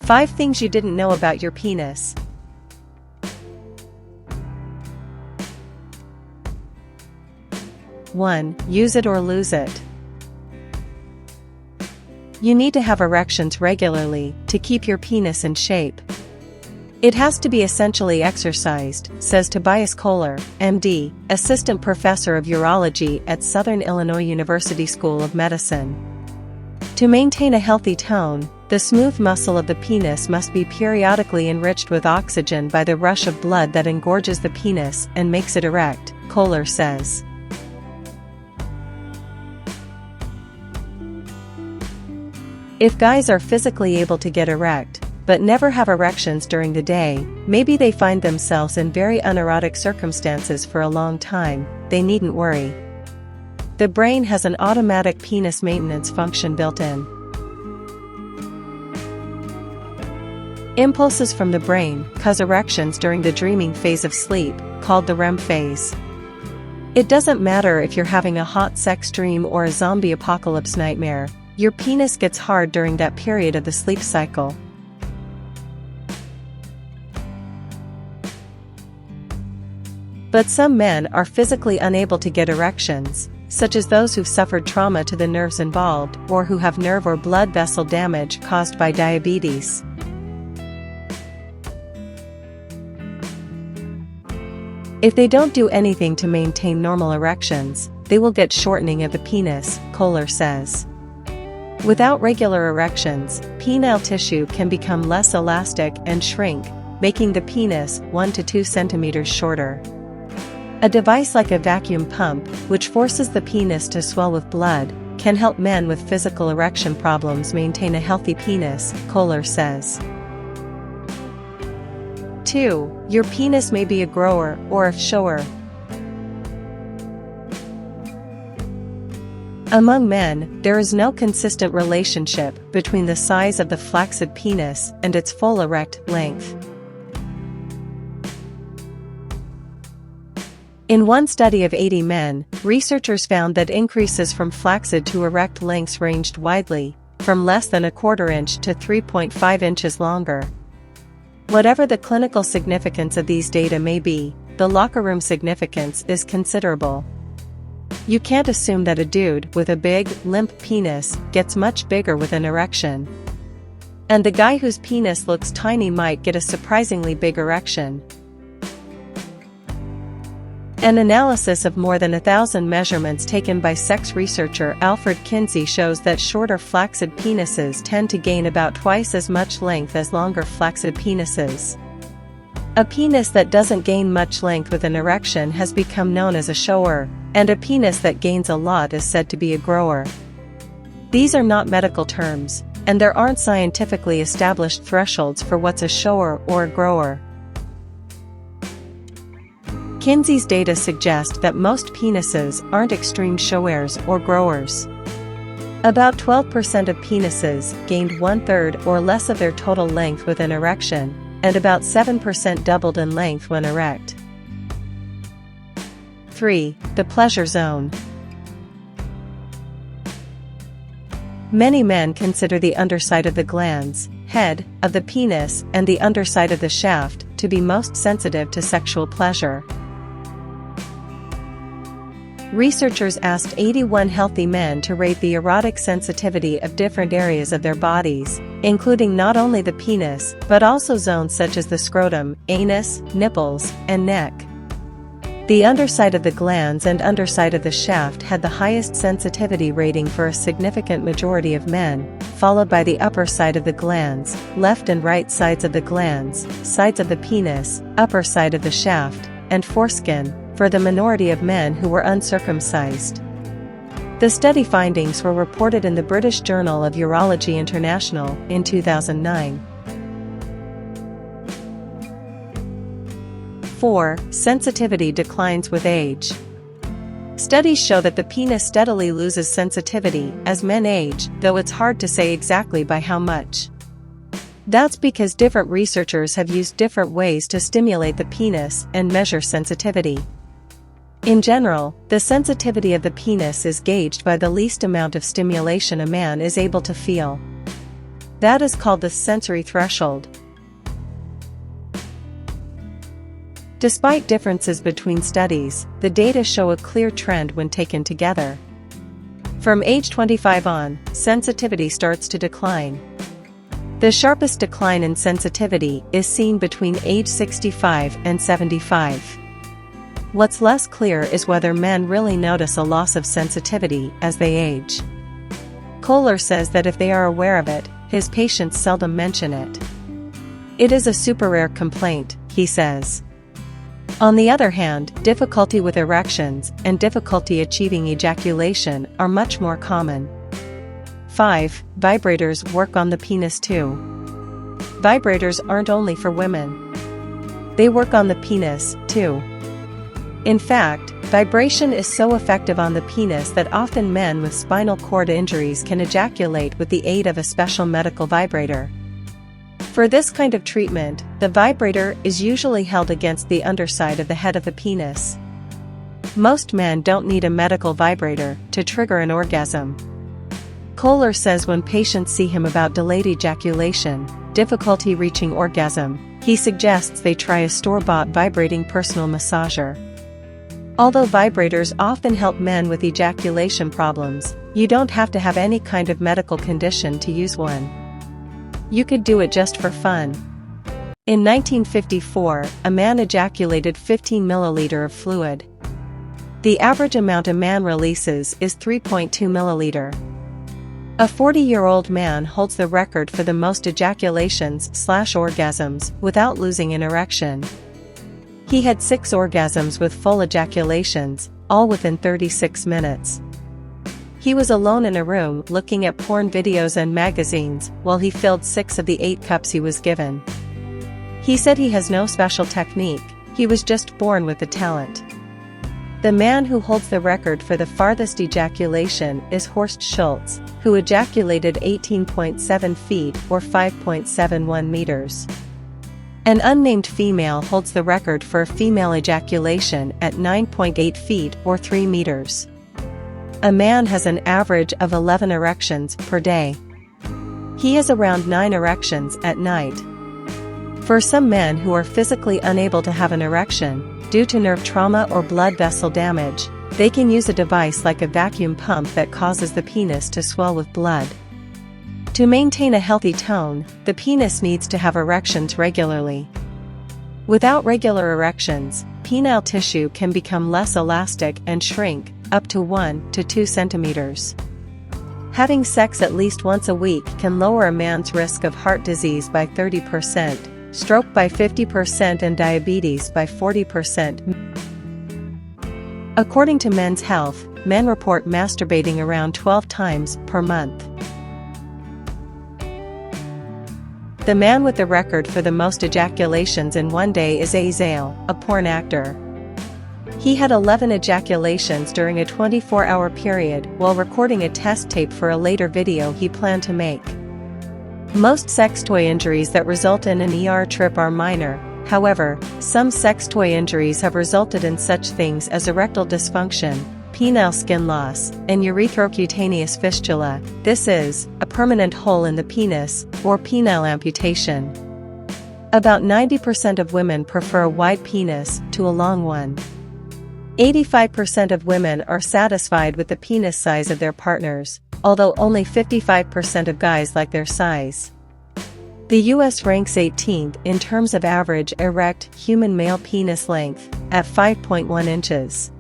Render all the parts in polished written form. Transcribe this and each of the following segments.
5 things you didn't know about your penis. 1. Use it or lose it. You need to have erections regularly to keep your penis in shape. It has to be essentially exercised, says Tobias Kohler, MD, assistant professor of urology at Southern Illinois University School of Medicine. To maintain a healthy tone, the smooth muscle of the penis must be periodically enriched with oxygen by the rush of blood that engorges the penis and makes it erect, Kohler says. If guys are physically able to get erect, but never have erections during the day, maybe they find themselves in very unerotic circumstances for a long time, they needn't worry. The brain has an automatic penis maintenance function built in. Impulses from the brain cause erections during the dreaming phase of sleep, called the REM phase. It doesn't matter if you're having a hot sex dream or a zombie apocalypse nightmare, your penis gets hard during that period of the sleep cycle. But some men are physically unable to get erections, such as those who've suffered trauma to the nerves involved or who have nerve or blood vessel damage caused by diabetes. If they don't do anything to maintain normal erections, they will get shortening of the penis, Kohler says. Without regular erections, penile tissue can become less elastic and shrink, making the penis 1 to 2 centimeters shorter. A device like a vacuum pump, which forces the penis to swell with blood, can help men with physical erection problems maintain a healthy penis, Kohler says. 2. Your penis may be a grower or a shower. Among men, there is no consistent relationship between the size of the flaccid penis and its full erect length. In one study of 80 men, researchers found that increases from flaccid to erect lengths ranged widely, from less than a quarter inch to 3.5 inches longer. Whatever the clinical significance of these data may be, the locker room significance is considerable. You can't assume that a dude with a big, limp penis gets much bigger with an erection. And the guy whose penis looks tiny might get a surprisingly big erection. An analysis of more than 1,000 measurements taken by sex researcher Alfred Kinsey shows that shorter flaccid penises tend to gain about twice as much length as longer flaccid penises. A penis that doesn't gain much length with an erection has become known as a shower, and a penis that gains a lot is said to be a grower. These are not medical terms, and there aren't scientifically established thresholds for what's a shower or a grower. Kinsey's data suggest that most penises aren't extreme showers or growers. About 12% of penises gained 1/3 or less of their total length with an erection, and about 7% doubled in length when erect. 3. The pleasure zone. Many men consider the underside of the glans, head, of the penis, and the underside of the shaft to be most sensitive to sexual pleasure. Researchers asked 81 healthy men to rate the erotic sensitivity of different areas of their bodies, including not only the penis, but also zones such as the scrotum, anus, nipples, and neck. The underside of the glans and underside of the shaft had the highest sensitivity rating for a significant majority of men, followed by the upper side of the glans, left and right sides of the glans, sides of the penis, upper side of the shaft, and foreskin, for the minority of men who were uncircumcised. The study findings were reported in the British Journal of Urology International in 2009. 4. Sensitivity declines with age. Studies show that the penis steadily loses sensitivity as men age, though it's hard to say exactly by how much. That's because different researchers have used different ways to stimulate the penis and measure sensitivity. In general, the sensitivity of the penis is gauged by the least amount of stimulation a man is able to feel. That is called the sensory threshold. Despite differences between studies, the data show a clear trend when taken together. From age 25 on, sensitivity starts to decline. The sharpest decline in sensitivity is seen between age 65 and 75. What's less clear is whether men really notice a loss of sensitivity as they age. Kohler says that if they are aware of it, his patients seldom mention it. It is a super rare complaint, he says. On the other hand, difficulty with erections and difficulty achieving ejaculation are much more common. 5. Vibrators work on the penis too. Vibrators aren't only for women. They work on the penis, too. In fact, vibration is so effective on the penis that often men with spinal cord injuries can ejaculate with the aid of a special medical vibrator. For this kind of treatment, the vibrator is usually held against the underside of the head of the penis. Most men don't need a medical vibrator to trigger an orgasm. Kohler says when patients see him about delayed ejaculation, difficulty reaching orgasm, he suggests they try a store-bought vibrating personal massager. Although vibrators often help men with ejaculation problems, you don't have to have any kind of medical condition to use one. You could do it just for fun. In 1954, a man ejaculated 15 milliliter of fluid. The average amount a man releases is 3.2 milliliter. A 40-year-old man holds the record for the most ejaculations/orgasms without losing an erection. He had 6 orgasms with full ejaculations, all within 36 minutes. He was alone in a room looking at porn videos and magazines while he filled 6 of the 8 cups he was given. He said he has no special technique, he was just born with the talent. The man who holds the record for the farthest ejaculation is Horst Schultz, who ejaculated 18.7 feet or 5.71 meters. An unnamed female holds the record for a female ejaculation at 9.8 feet or 3 meters. A man has an average of 11 erections per day. He has around 9 erections at night. For some men who are physically unable to have an erection, due to nerve trauma or blood vessel damage, they can use a device like a vacuum pump that causes the penis to swell with blood. To maintain a healthy tone, the penis needs to have erections regularly. Without regular erections, penile tissue can become less elastic and shrink, up to 1 to 2 centimeters. Having sex at least once a week can lower a man's risk of heart disease by 30%, stroke by 50% and diabetes by 40%. According to Men's Health, men report masturbating around 12 times per month. The man with the record for the most ejaculations in one day is Azale, a porn actor. He had 11 ejaculations during a 24-hour period while recording a test tape for a later video he planned to make. Most sex toy injuries that result in an ER trip are minor. However, some sex toy injuries have resulted in such things as erectile dysfunction, penile skin loss, and urethrocutaneous fistula. This is a permanent hole in the penis, or penile amputation. About 90% of women prefer a wide penis to a long one. 85% of women are satisfied with the penis size of their partners, although only 55% of guys like their size. The US ranks 18th in terms of average erect human male penis length, at 5.1 inches.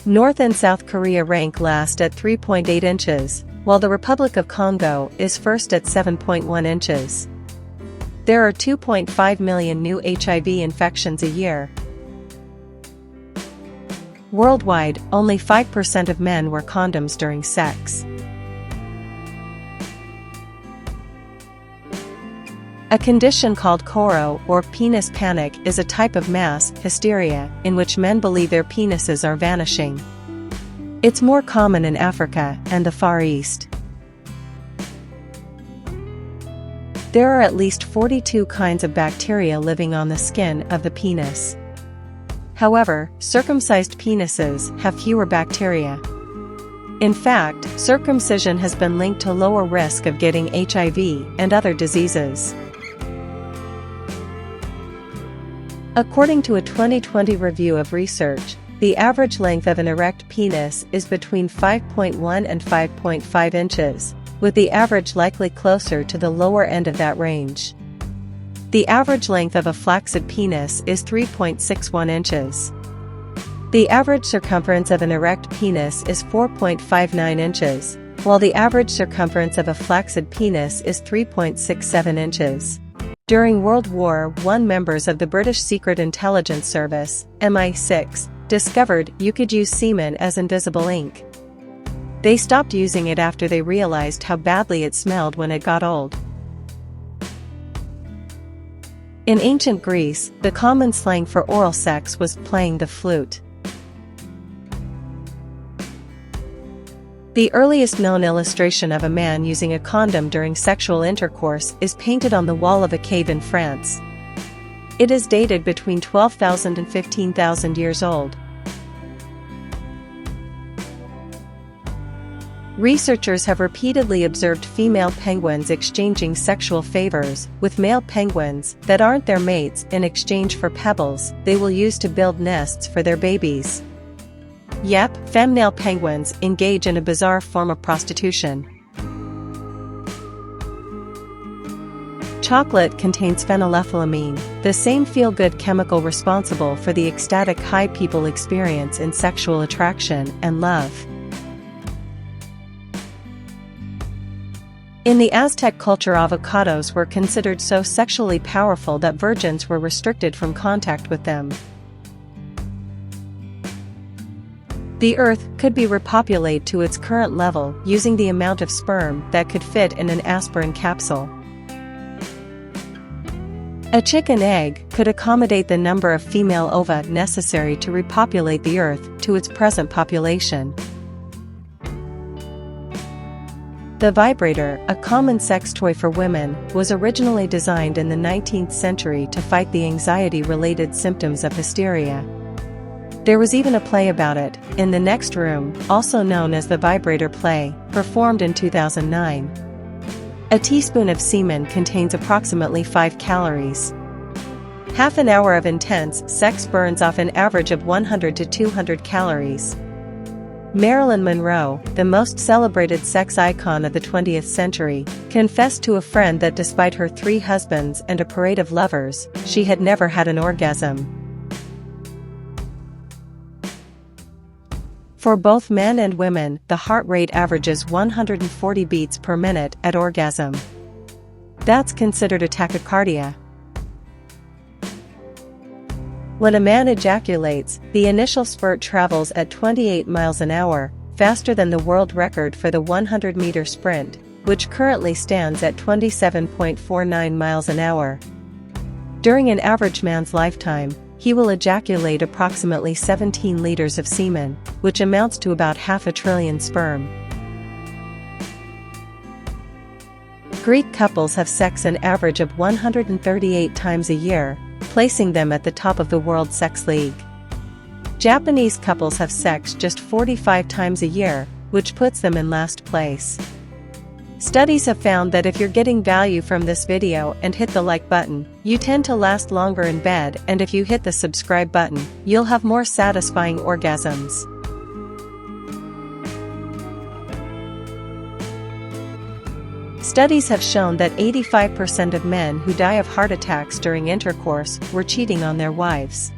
North and South Korea rank last at 3.8 inches, while the Republic of Congo is first at 7.1 inches. There are 2.5 million new HIV infections a year. Worldwide, only 5% of men wear condoms during sex. A condition called choro, or penis panic, is a type of mass hysteria in which men believe their penises are vanishing. It's more common in Africa and the Far East. There are at least 42 kinds of bacteria living on the skin of the penis. However, circumcised penises have fewer bacteria. In fact, circumcision has been linked to lower risk of getting HIV and other diseases. According to a 2020 review of research, the average length of an erect penis is between 5.1 and 5.5 inches, with the average likely closer to the lower end of that range. The average length of a flaccid penis is 3.61 inches. The average circumference of an erect penis is 4.59 inches, while the average circumference of a flaccid penis is 3.67 inches. During World War I, members of the British Secret Intelligence Service, MI6, discovered you could use semen as invisible ink. They stopped using it after they realized how badly it smelled when it got old. In ancient Greece, the common slang for oral sex was playing the flute. The earliest known illustration of a man using a condom during sexual intercourse is painted on the wall of a cave in France. It is dated between 12,000 and 15,000 years old. Researchers have repeatedly observed female penguins exchanging sexual favors with male penguins that aren't their mates in exchange for pebbles they will use to build nests for their babies. Yep, female penguins engage in a bizarre form of prostitution. Chocolate contains phenylethylamine, the same feel-good chemical responsible for the ecstatic high people experience in sexual attraction and love. In the Aztec culture, avocados were considered so sexually powerful that virgins were restricted from contact with them. The Earth could be repopulated to its current level using the amount of sperm that could fit in an aspirin capsule. A chicken egg could accommodate the number of female ova necessary to repopulate the Earth to its present population. The vibrator, a common sex toy for women, was originally designed in the 19th century to fight the anxiety-related symptoms of hysteria. There was even a play about it, In the Next Room, also known as the Vibrator Play, performed in 2009. A teaspoon of semen contains approximately 5 calories. Half an hour of intense sex burns off an average of 100 to 200 calories. Marilyn Monroe, the most celebrated sex icon of the 20th century, confessed to a friend that despite her 3 husbands and a parade of lovers, she had never had an orgasm. For both men and women, the heart rate averages 140 beats per minute at orgasm. That's considered a tachycardia. When a man ejaculates, the initial spurt travels at 28 miles an hour, faster than the world record for the 100-meter sprint, which currently stands at 27.49 miles an hour. During an average man's lifetime, he will ejaculate approximately 17 liters of semen, which amounts to about 500 billion sperm. Greek couples have sex an average of 138 times a year, placing them at the top of the World Sex League. Japanese couples have sex just 45 times a year, which puts them in last place. Studies have found that if you're getting value from this video and hit the like button, you tend to last longer in bed, and if you hit the subscribe button, you'll have more satisfying orgasms. Studies have shown that 85% of men who die of heart attacks during intercourse were cheating on their wives.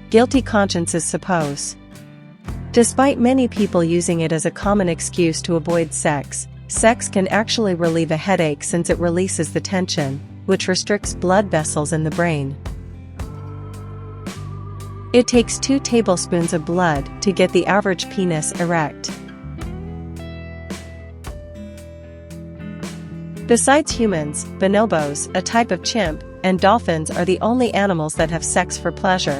Guilty consciences suppose. Despite many people using it as a common excuse to avoid sex, sex can actually relieve a headache since it releases the tension, which restricts blood vessels in the brain. It takes 2 tablespoons of blood to get the average penis erect. Besides humans, bonobos, a type of chimp, and dolphins are the only animals that have sex for pleasure.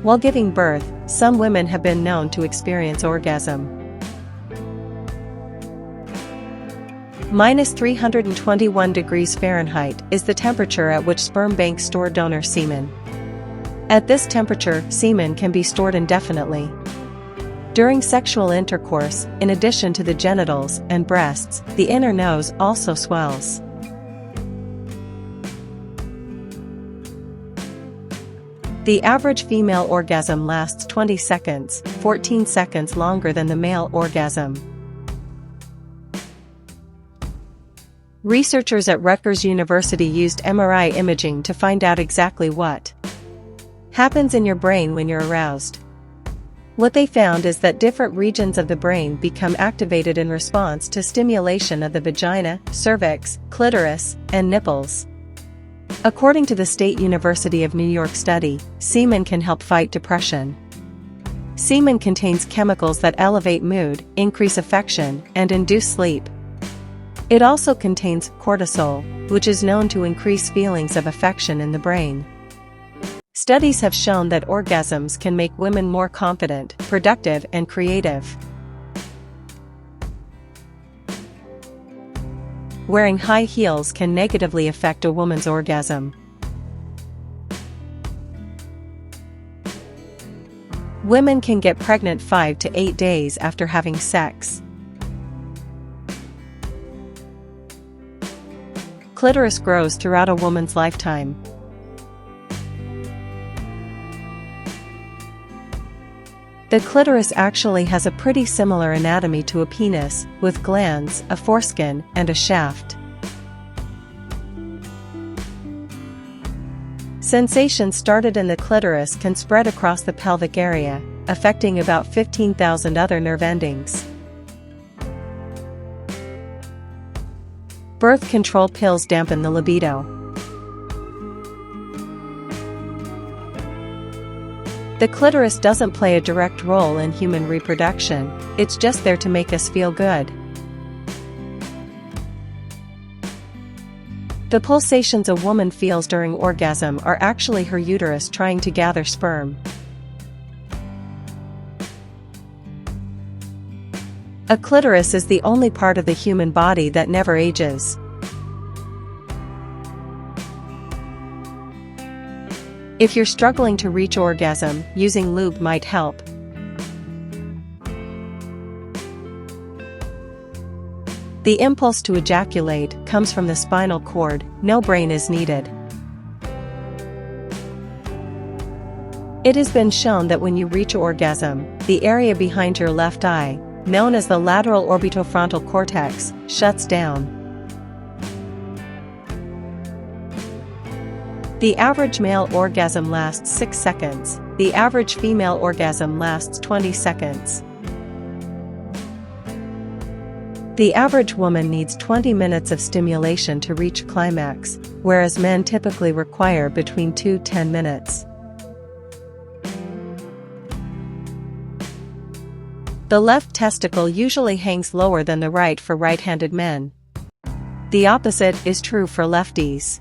While giving birth, some women have been known to experience orgasm. -321 degrees Fahrenheit is the temperature at which sperm banks store donor semen. At this temperature, semen can be stored indefinitely. During sexual intercourse, in addition to the genitals and breasts, the inner nose also swells. The average female orgasm lasts 20 seconds, 14 seconds longer than the male orgasm. Researchers at Rutgers University used MRI imaging to find out exactly what happens in your brain when you're aroused. What they found is that different regions of the brain become activated in response to stimulation of the vagina, cervix, clitoris, and nipples. According to the State University of New York study, semen can help fight depression. Semen contains chemicals that elevate mood, increase affection, and induce sleep. It also contains cortisol, which is known to increase feelings of affection in the brain. Studies have shown that orgasms can make women more confident, productive, and creative. Wearing high heels can negatively affect a woman's orgasm. Women can get pregnant 5 to 8 days after having sex. Clitoris grows throughout a woman's lifetime. The clitoris actually has a pretty similar anatomy to a penis, with glands, a foreskin, and a shaft. Sensations started in the clitoris can spread across the pelvic area, affecting about 15,000 other nerve endings. Birth control pills dampen the libido. The clitoris doesn't play a direct role in human reproduction, it's just there to make us feel good. The pulsations a woman feels during orgasm are actually her uterus trying to gather sperm. A clitoris is the only part of the human body that never ages. If you're struggling to reach orgasm, using lube might help. The impulse to ejaculate comes from the spinal cord, no brain is needed. It has been shown that when you reach orgasm, the area behind your left eye, known as the lateral orbitofrontal cortex, shuts down. The average male orgasm lasts 6 seconds, the average female orgasm lasts 20 seconds. The average woman needs 20 minutes of stimulation to reach climax, whereas men typically require between 2 to 10 minutes. The left testicle usually hangs lower than the right for right-handed men. The opposite is true for lefties.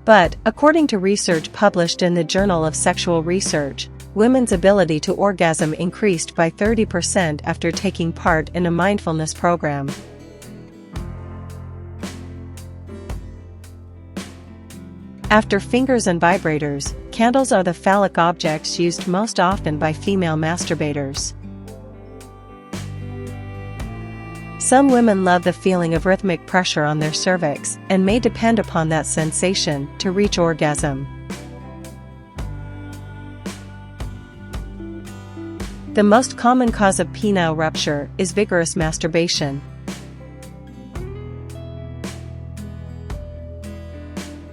But, according to research published in the Journal of Sexual Research, women's ability to orgasm increased by 30% after taking part in a mindfulness program. After fingers and vibrators, candles are the phallic objects used most often by female masturbators. Some women love the feeling of rhythmic pressure on their cervix, and may depend upon that sensation to reach orgasm. The most common cause of penile rupture is vigorous masturbation.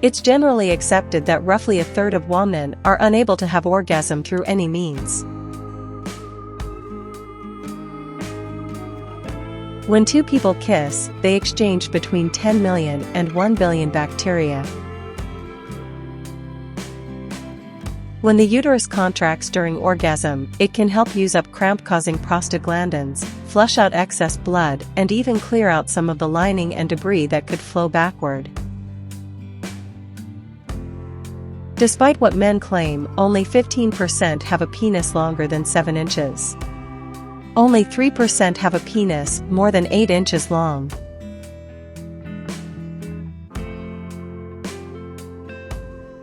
It's generally accepted that roughly a third of women are unable to have orgasm through any means. When two people kiss, they exchange between 10 million and 1 billion bacteria. When the uterus contracts during orgasm, it can help use up cramp-causing prostaglandins, flush out excess blood, and even clear out some of the lining and debris that could flow backward. Despite what men claim, only 15% have a penis longer than 7 inches. Only 3% have a penis more than 8 inches long.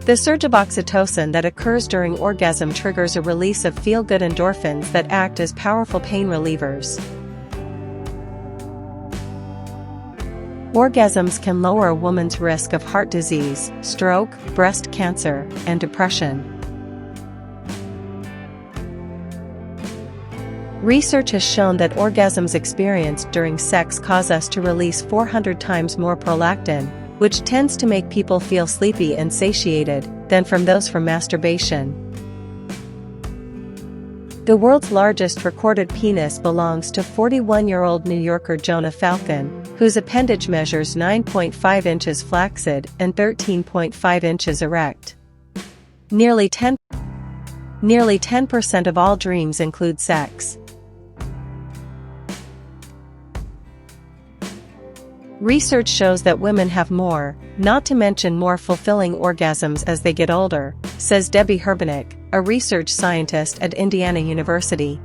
The surge of oxytocin that occurs during orgasm triggers a release of feel-good endorphins that act as powerful pain relievers. Orgasms can lower a woman's risk of heart disease, stroke, breast cancer, and depression. Research has shown that orgasms experienced during sex cause us to release 400 times more prolactin, which tends to make people feel sleepy and satiated, than from those from masturbation. The world's largest recorded penis belongs to 41-year-old New Yorker Jonah Falcon, whose appendage measures 9.5 inches flaccid and 13.5 inches erect. Nearly 10% of all dreams include sex. Research shows that women have more, not to mention more fulfilling orgasms as they get older, says Debbie Herbenick, a research scientist at Indiana University.